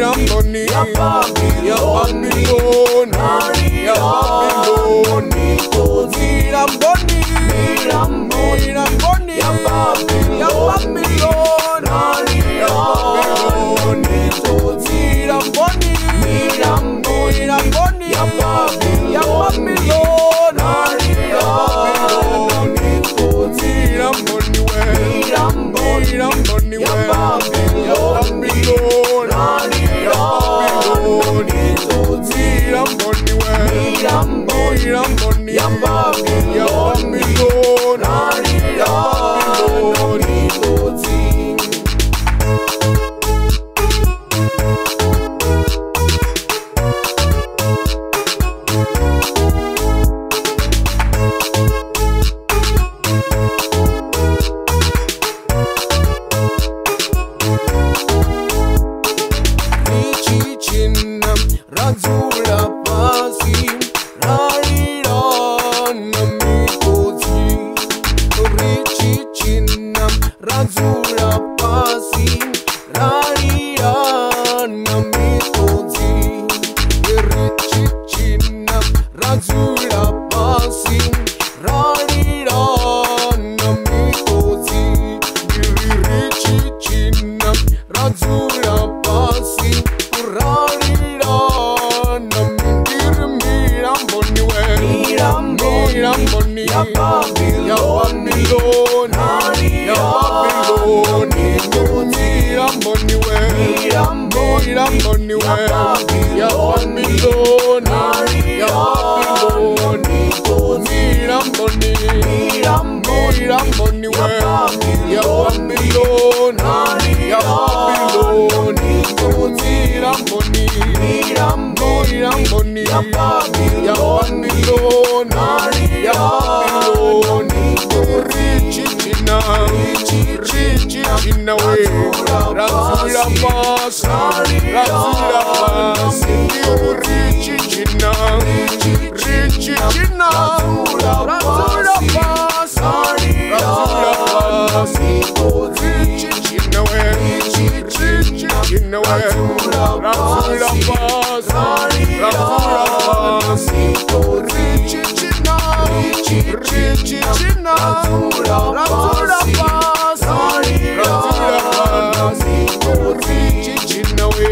Miramboni, ya Babylon, ya Babylon, Miramboni, Miramboni, ya Babylon, ya Babylon, Miramboni, Miramboni, ya Babylon, ya Babylon, Miramboni, Miramboni, ya Babylon, ya Babylon, Miramboni, ya Babylon, ya Razula pasi, rarira na mikozi. Richi chinam, razula pasi, rarira na mikozi. Richi chinam, razula pasi, rarira na mikozi. Richi chinam, razula pasi, rarira. Miramboni, ya Babylon, ya Babylon, ya Babylon, Miramboni, Miramboni, ya Babylon, ya Babylon, Miramboni, Miramboni, ya Babylon, ya Babylon, Miramboni, ya Babylon, ya Babylon, Richi china we, Razula pas, Razula pas, Richi china, Razula pas, Razula pas, Richi china we, Razula pas, Razula pas, Richi china, Razula pas, Richi china we.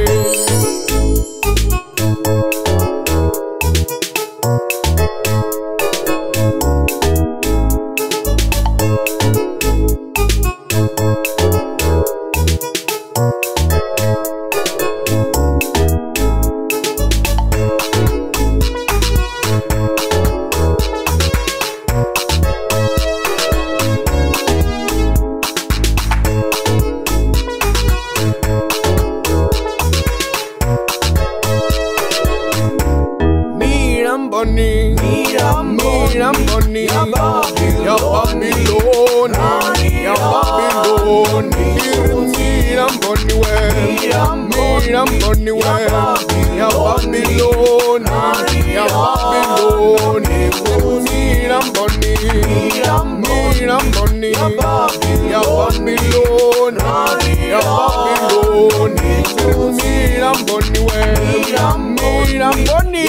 Miramboni, ya Babylon, ya Babylon, Miramboni, Miramboni, ya Babylon, ya Babylon, Miramboni, Miramboni, ya Babylon, ya Babylon, Miramboni, Miramboni,